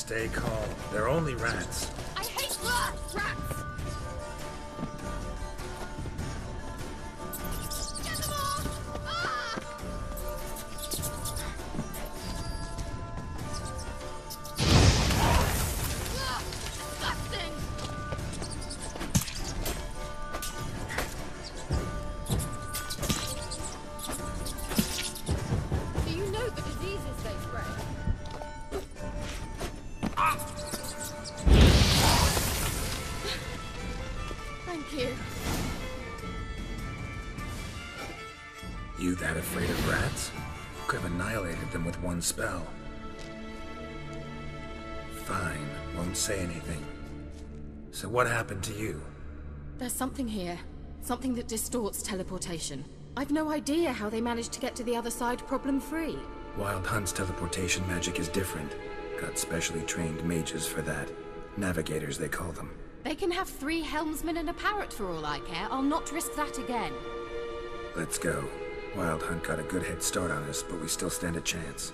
Stay calm. They're only rats. I hate rats! Get them off! Ah! Disgusting! Do you know the diseases they spread? Thank you. You that afraid of rats? Could have annihilated them with one spell. Fine, won't say anything. So what happened to you? There's something here. Something that distorts teleportation. I've no idea how they managed to get to the other side problem-free. Wild Hunt's teleportation magic is different. Got specially trained mages for that. Navigators, they call them. They can have 3 helmsmen and a parrot for all I care. I'll not risk that again. Let's go. Wild Hunt got a good head start on us, but we still stand a chance.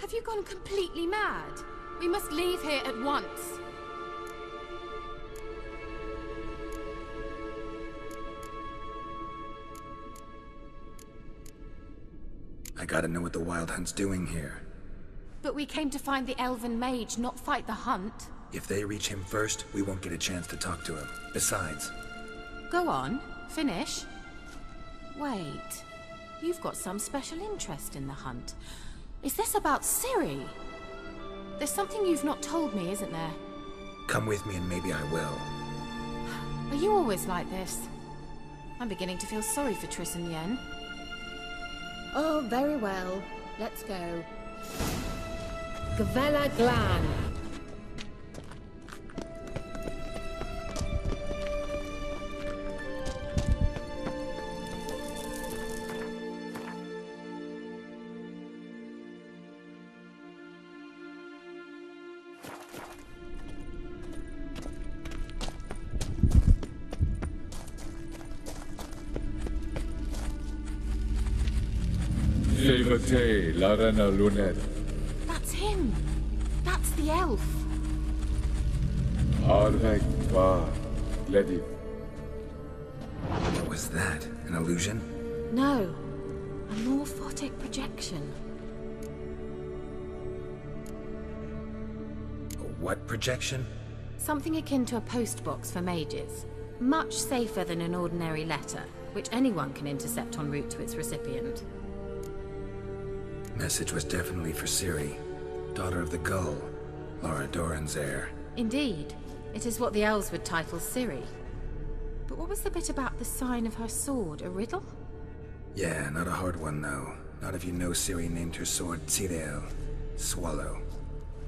Have you gone completely mad? We must leave here at once. I gotta know what the Wild Hunt's doing here. But we came to find the elven mage, not fight the hunt. If they reach him first, we won't get a chance to talk to him. Besides... Go on. Finish. Wait. You've got some special interest in the hunt. Is this about Ciri? There's something you've not told me, isn't there? Come with me and maybe I will. Are you always like this? I'm beginning to feel sorry for Triss and Yen. Oh, very well. Let's go. Gavella Glan. Fejezet, Larena Lunet. That's him. That's the elf. Arvek va, Ledi. What was that? An illusion? No. A morphotic projection. A what projection? Something akin to a postbox for mages. Much safer than an ordinary letter, which anyone can intercept en route to its recipient. Message was definitely for Ciri, daughter of the Gull, Lara Doran's heir. Indeed. It is what the elves would title Ciri. But what was the bit about the sign of her sword? A riddle? Yeah, not a hard one though. Not if you know Ciri named her sword Tirel, Swallow.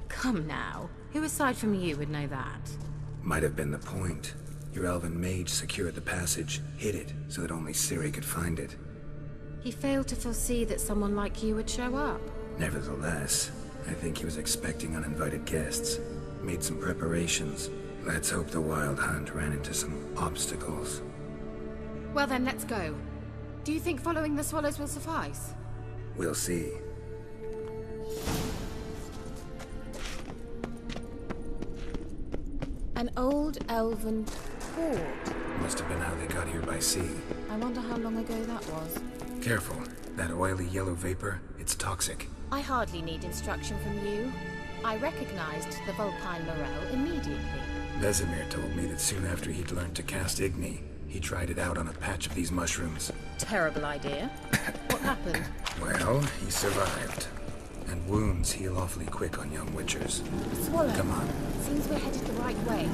Come now. Who aside from you would know that? Might have been the point. Your elven mage secured the passage, hid it, so that only Ciri could find it. He failed to foresee that someone like you would show up. Nevertheless, I think he was expecting uninvited guests. Made some preparations. Let's hope the Wild Hunt ran into some obstacles. Well then, let's go. Do you think following the swallows will suffice? We'll see. An old elven fort. Must have been how they got here by sea. I wonder how long ago that was. Careful. That oily yellow vapor, it's toxic. I hardly need instruction from you. I recognized the Vulpine Morel immediately. Vesemir told me that soon after he'd learned to cast Igni, he tried it out on a patch of these mushrooms. Terrible idea. What happened? Well, he survived. And wounds heal awfully quick on young witchers. Swallow. Come on. Seems we're headed the right way.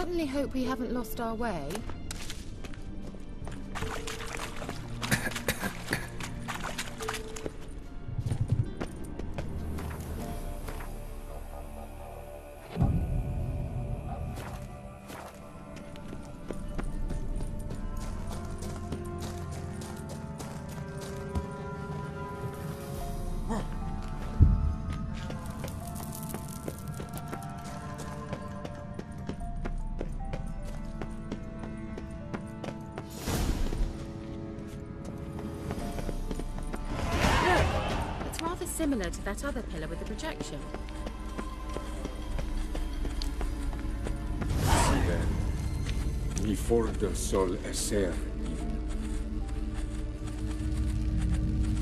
certainly hope we haven't lost our way. Similar to that other pillar with the projection. Siren, ni fordo sol esser in.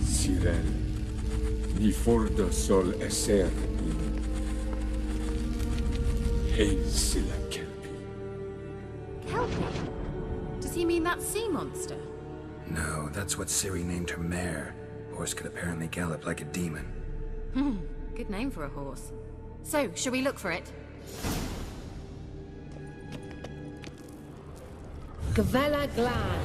Siren, ni fordo sol esser in. Ein silla kelpi. Kelpie? Does he mean that sea monster? No, that's what Ciri named her mare. Horse could apparently gallop like a demon. Good name for a horse. So, shall we look for it? Gavella Glan.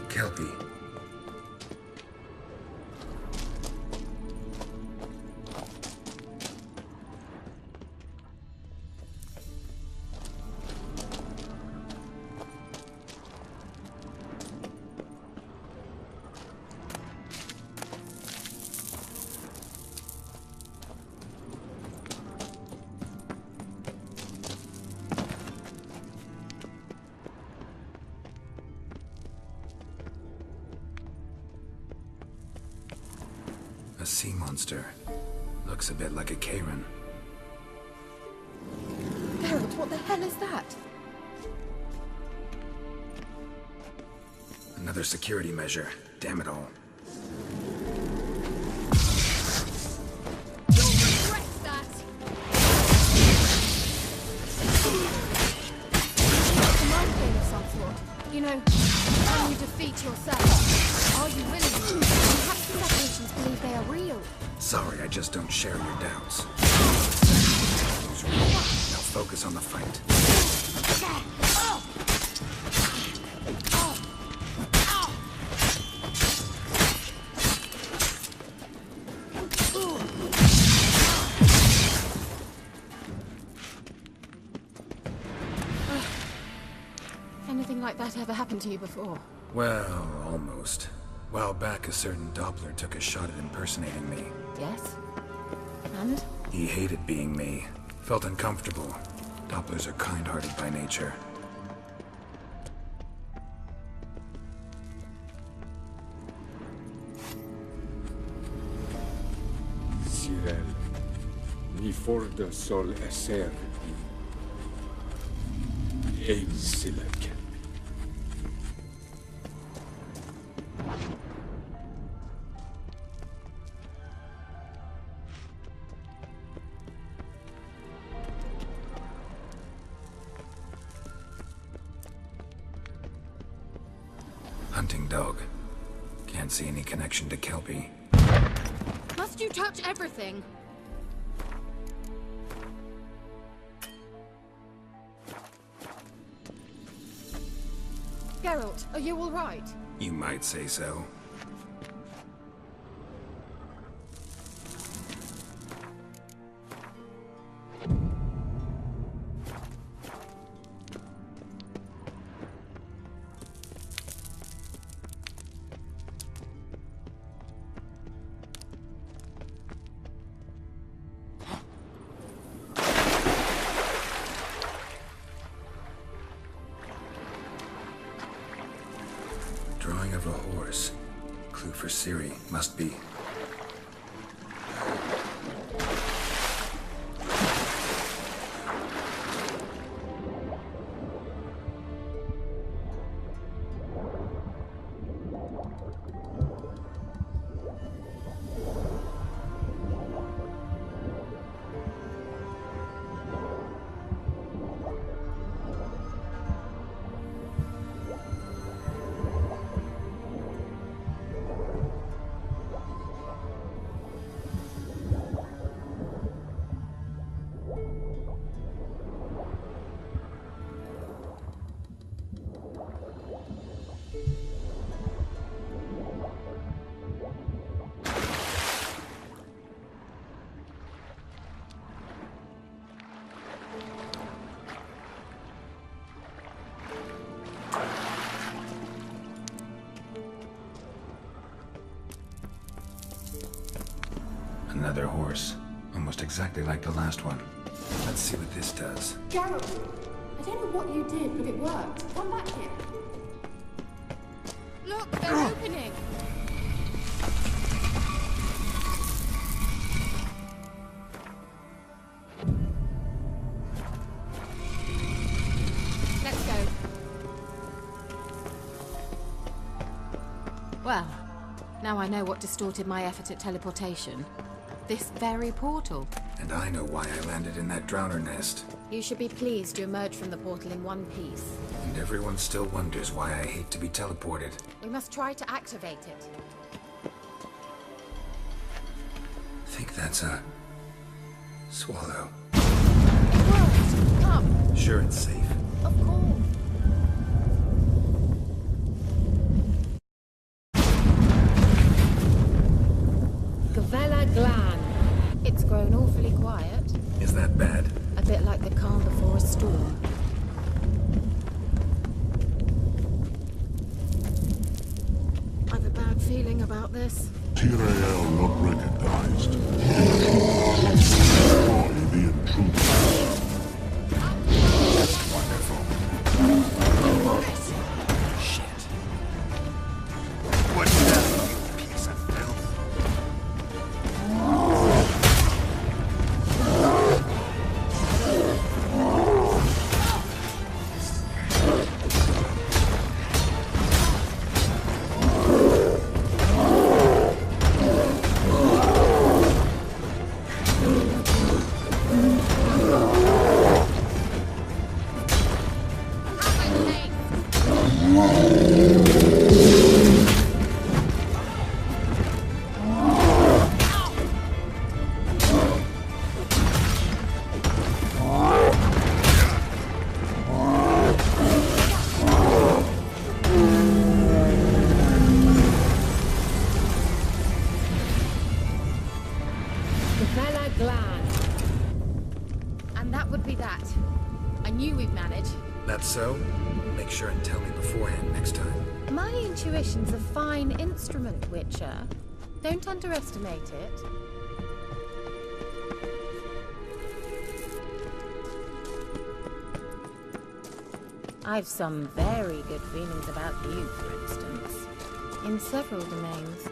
Kelpie. A sea monster. Looks a bit like a Karen. Geralt, what the hell is that? Another security measure. Damn it all. You'll regret that! It's a mind game of some sort. You know, when you defeat yourself, are you willing? Perhaps the Federations believe they are real. Sorry, I just don't share your doubts. Now focus on the fight. Anything like that ever happened to you before? Well, almost. While back, a certain Doppler took a shot at impersonating me. Yes. And? He hated being me. Felt uncomfortable. Dopplers are kind-hearted by nature. Siren, ni fordo sol esser in. Ein silla kelpi. Hunting dog. Can't see any connection to Kelpie. Must you touch everything? Geralt, are you all right? You might say so. Drawing of a horse. Clue for Ciri. Must be exactly like the last one. Let's see what this does. Gerald, I don't know what you did, but it worked. Come back here. Look, they're opening. Let's go. Well, now I know what distorted my effort at teleportation. This very portal. And I know why I landed in that drowner nest. You should be pleased you emerged from the portal in one piece. And everyone still wonders why I hate to be teleported. We must try to activate it. Think that's a... swallow. It worked! Come! Sure it's safe. Of course. Glan. It's grown awfully quiet. Is that bad? A bit like the calm before a storm. I've a bad feeling about this. Tyrael not recognized. Destroy the intruder. Wonderful. Shit. What's that, you piece of filth? And that would be that. I knew we'd manage. That's so? Make sure and tell me beforehand next time. My intuition's a fine instrument, Witcher. Don't underestimate it. I've some very good feelings about you, for instance. In several domains.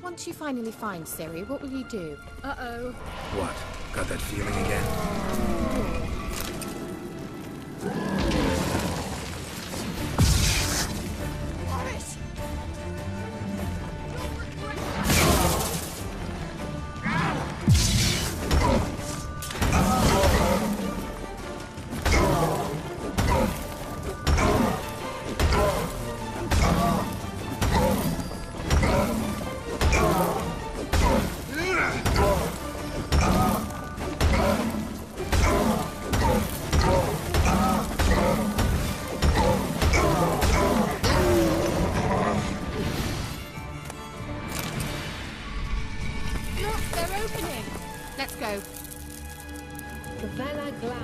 Once you finally find Ciri, what will you do? Uh-oh. What? Got that feeling again? Let's go. Glan.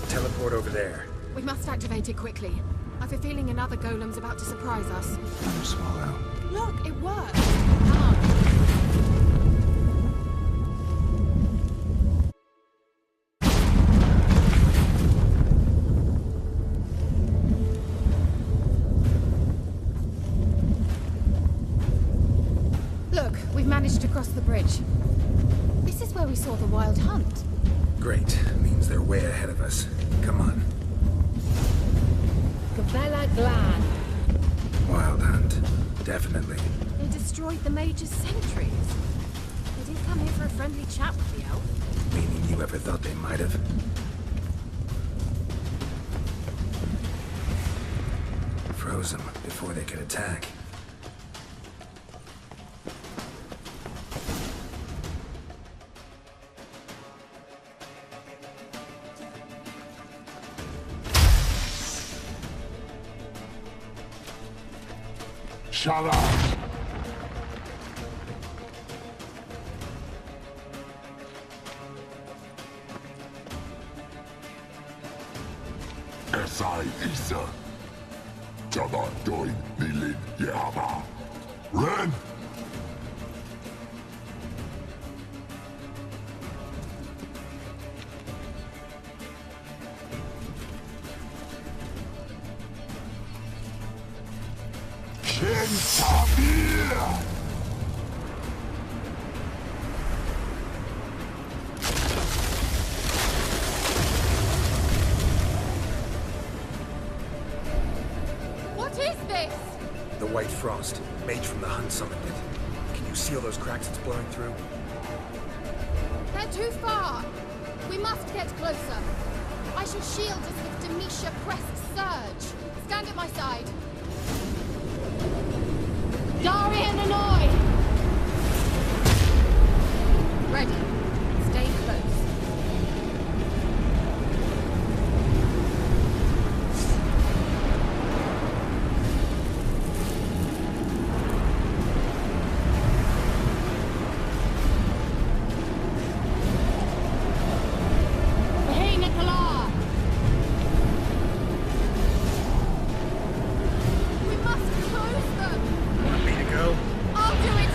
Teleport over there. We must activate it quickly. I've a feeling another golem's about to surprise us. Another swallow. Look, it worked. Come on. Look, we've managed to cross the bridge. This is where we saw the wild hunt. Great. Means they're way ahead of us. Come on. Glan. Wild hunt. Definitely. They They destroyed the Mage's sentries. They didn't come here for a friendly chat with the elf. Meaning you ever thought they might have? Froze them before they could attack. Shut up! Esai Isa. Java doin nilin yehaba. Ren! Kentabir! What is this? The White Frost. Mage from the Hunt summoned it. Can you seal those cracks it's blowing through? They're too far. We must get closer. I shall shield us with Demetia Crest Surge. Stand at my side. Darian Annoy! Ready. Stay close. Hey, Nicola! We must close them! Want me to go? I'll do it!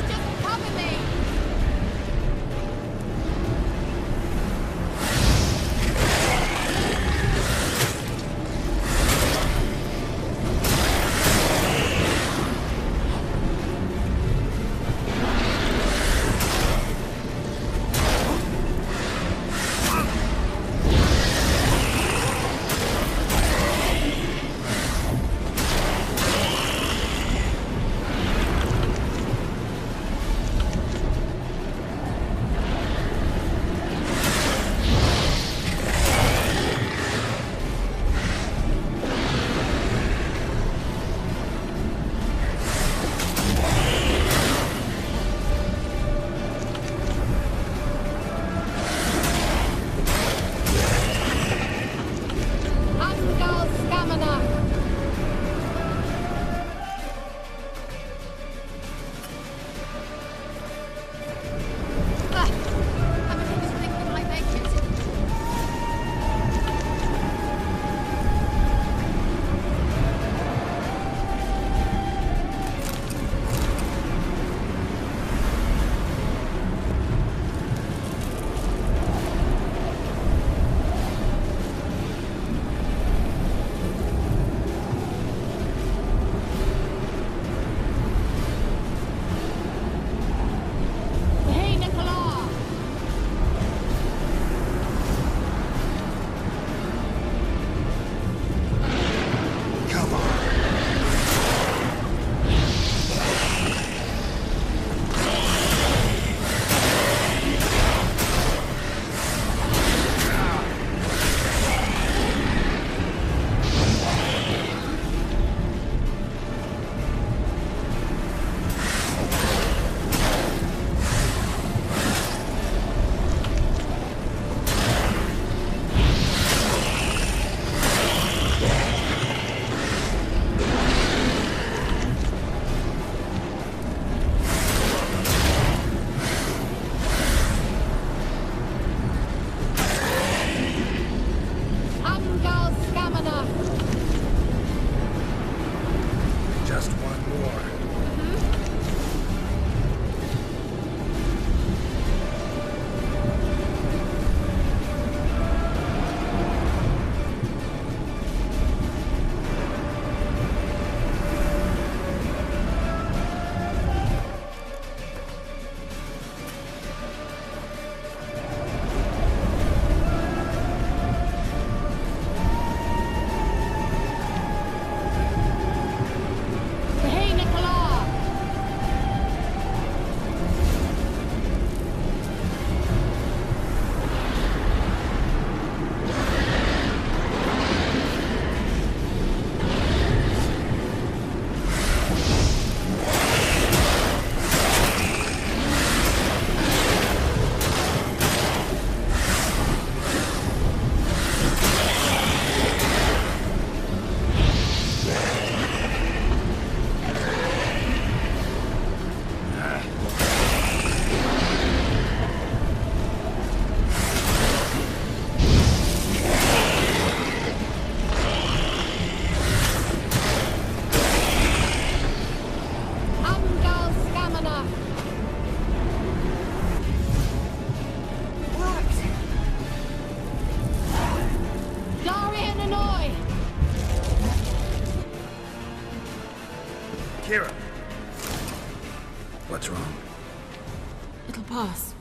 little pass.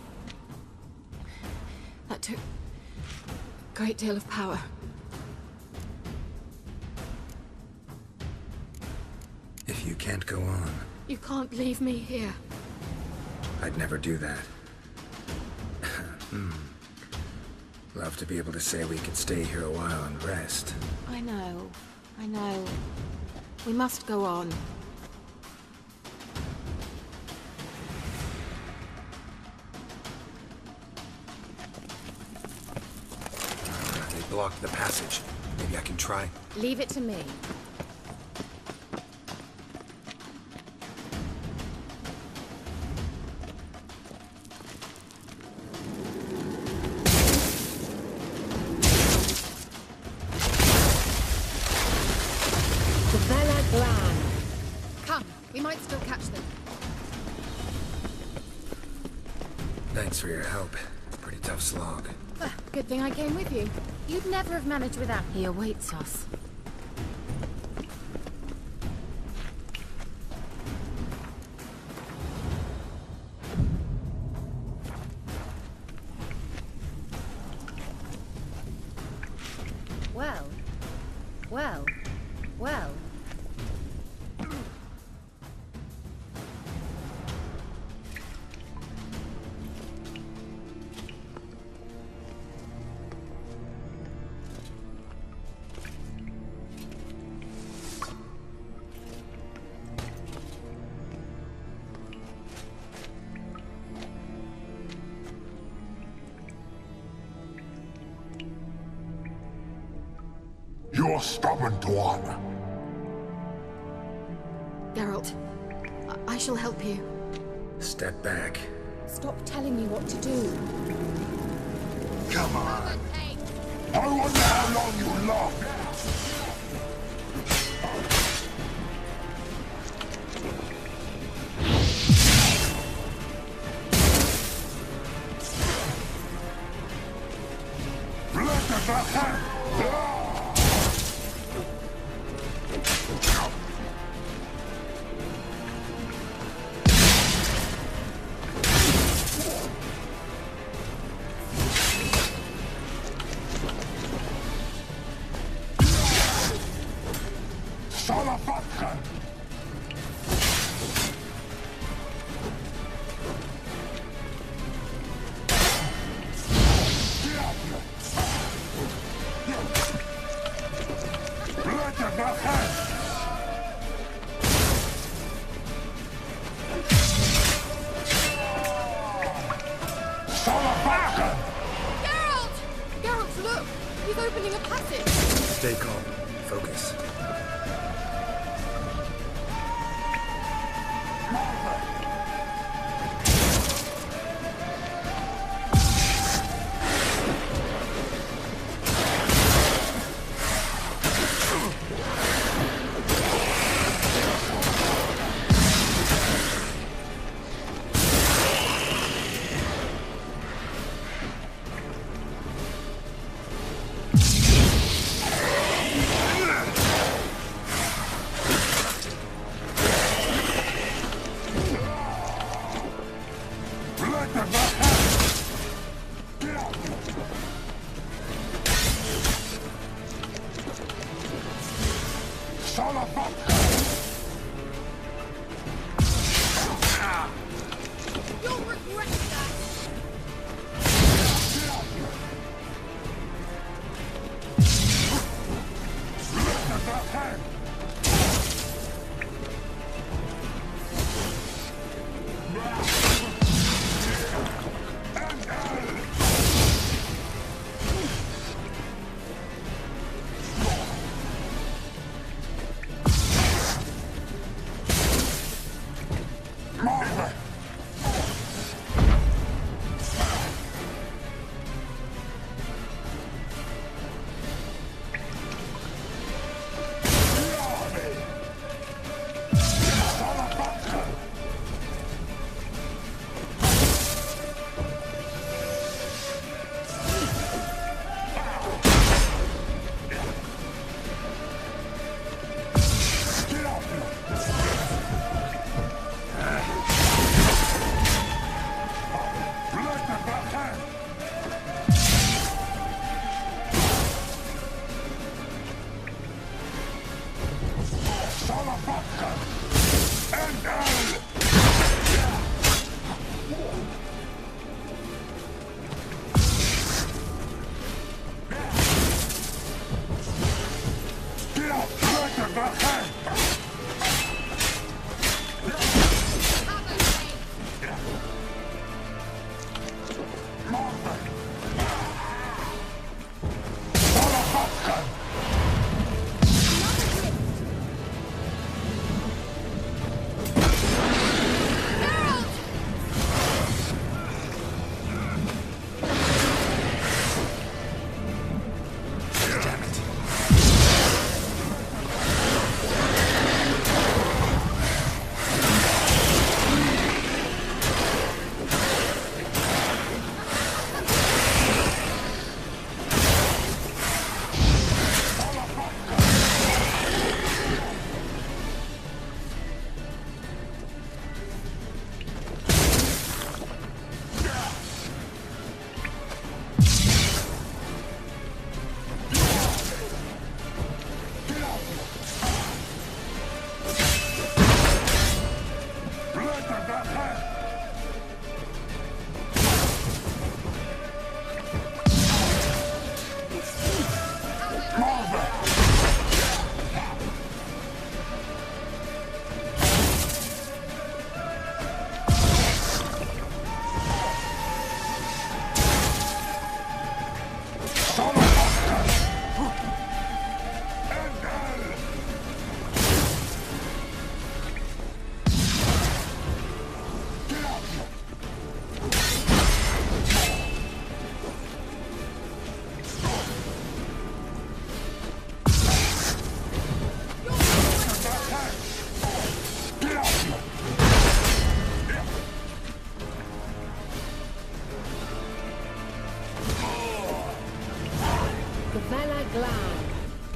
That took a great deal of power. If you can't go on, You can't leave me here. I'd never do that. Love to be able to say we could stay here a while and rest. I know. We must go on. They blocked the passage. Maybe I can try. Leave it to me. Gavella Glan. Come, we might still catch them. Thanks for your help. Pretty tough slog. Good thing I came with you. You'd never have managed without. He awaits us. Well. You're stubborn, Tuan. Geralt, I shall help you. Step back. Stop telling me what to do. Come on. I wonder how long you love. Blood of the hand. Geralt, look! He's opening a passage! Stay calm. Focus. You'll regret that!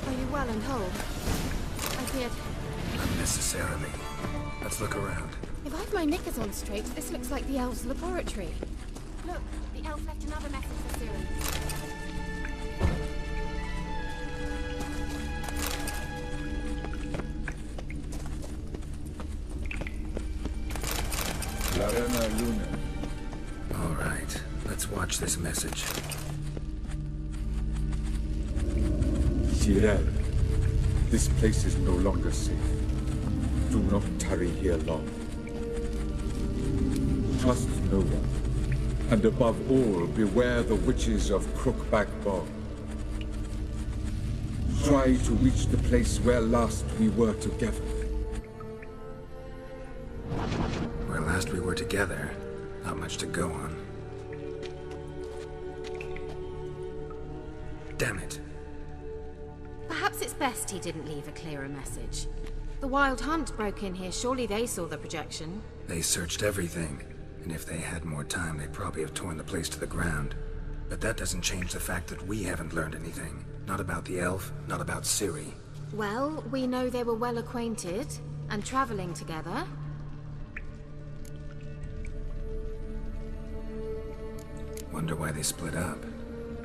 Are you well and whole? I feared... Unnecessarily. Let's look around. If I've my knickers on straight, this looks like the elves' laboratory. Look, the elf left another message for Ciri. Larena Luna. All right, let's watch this message. Cyril, this place is no longer safe. Do not tarry here long. Trust no one. And above all, beware the witches of Crookback Bog. Try to reach the place where last we were together. Where last we were together, not much to go on. Damn it. Perhaps it's best he didn't leave a clearer message. The Wild Hunt broke in here. Surely they saw the projection. They searched everything, and if they had more time, they'd probably have torn the place to the ground. But that doesn't change the fact that we haven't learned anything. Not about the elf, not about Ciri. Well, we know they were well acquainted, and traveling together. Wonder why they split up.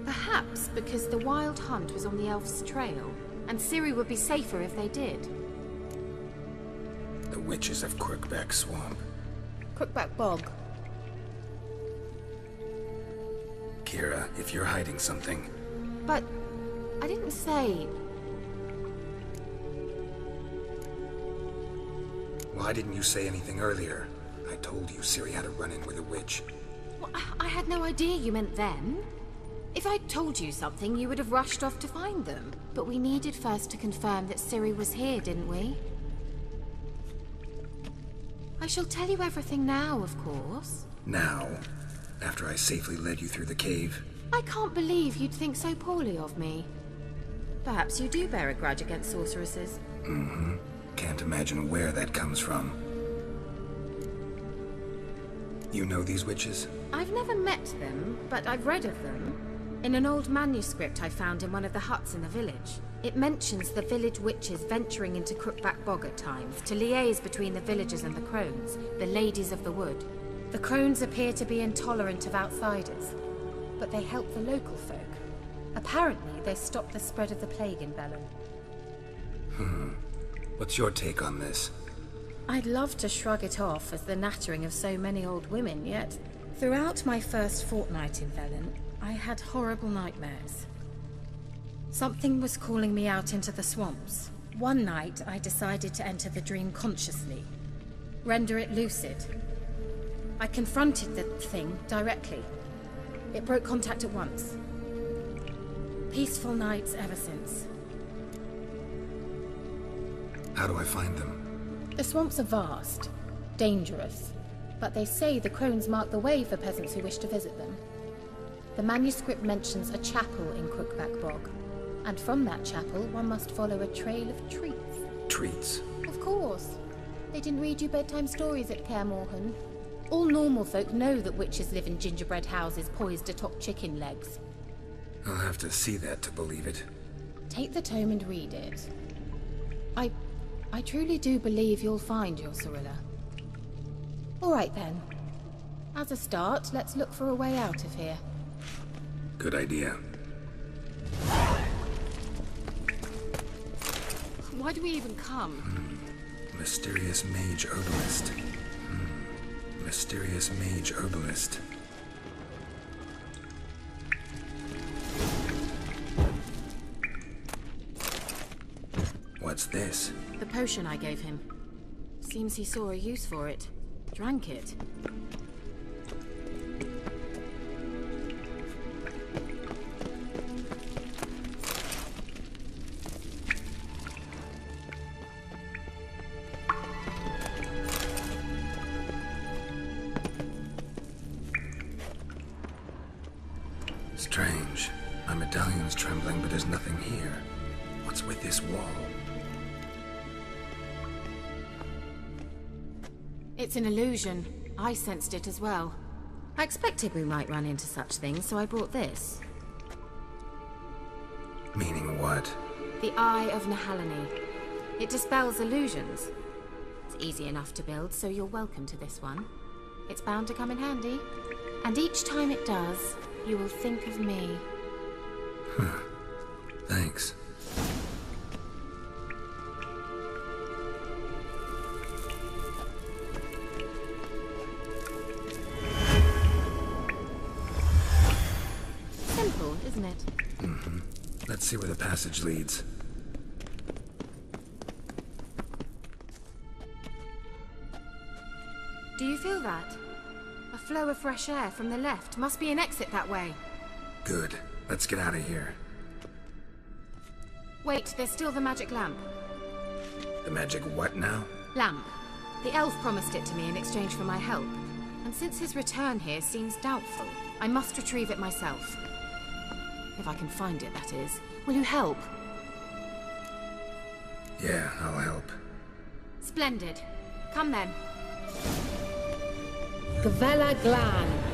Perhaps because the Wild Hunt was on the elf's trail, and Ciri would be safer if they did. The witches of Crookback Swamp. Crookback Bog. Kira, if you're hiding something... But... I didn't say... Why didn't you say anything earlier? I told you Ciri had a run-in with a witch. Well, I had no idea you meant then. If I'd told you something, you would have rushed off to find them. But we needed first to confirm that Ciri was here, didn't we? I shall tell you everything now, of course. Now? After I safely led you through the cave? I can't believe you'd think so poorly of me. Perhaps you do bear a grudge against sorceresses. Mm-hmm. Can't imagine where that comes from. You know these witches? I've never met them, but I've read of them. In an old manuscript I found in one of the huts in the village. It mentions the village witches venturing into Crookback Bog at times to liaise between the villagers and the crones, the ladies of the wood. The crones appear to be intolerant of outsiders, but they help the local folk. Apparently, they stopped the spread of the plague in Bellum. What's your take on this? I'd love to shrug it off as the nattering of so many old women, yet throughout my first fortnight in Velen, I had horrible nightmares. Something was calling me out into the swamps. One night, I decided to enter the dream consciously, render it lucid. I confronted the thing directly. It broke contact at once. Peaceful nights ever since. How do I find them? The swamps are vast, dangerous, but they say the crones mark the way for peasants who wish to visit them. The manuscript mentions a chapel in Crookback Bog, and from that chapel one must follow a trail of treats. Treats? Of course. They didn't read you bedtime stories at Kaer Morhen. All normal folk know that witches live in gingerbread houses poised atop chicken legs. I'll have to see that to believe it. Take the tome and read it. I truly do believe you'll find your Cirilla. All right then. As a start, let's look for a way out of here. Good idea. Why do we even come? Mysterious mage herbalist. Mysterious mage herbalist. What's this? The potion I gave him. Seems he saw a use for it. Drank it. Strange. My medallion's trembling, but there's nothing here. What's with this wall? It's an illusion. I sensed it as well. I expected we might run into such things, so I brought this. Meaning what? The Eye of Nahalani. It dispels illusions. It's easy enough to build, so you're welcome to this one. It's bound to come in handy. And each time it does, you will think of me. Thanks. Simple, isn't it? Let's see where the passage leads. Do you feel that? A flow of fresh air from the left. Must be an exit that way. Good. Let's get out of here. Wait, there's still the magic lamp. The magic what now? Lamp. The elf promised it to me in exchange for my help. And since his return here seems doubtful, I must retrieve it myself. If I can find it, that is. Will you help? Yeah, I'll help. Splendid. Come then. Gavella Glan.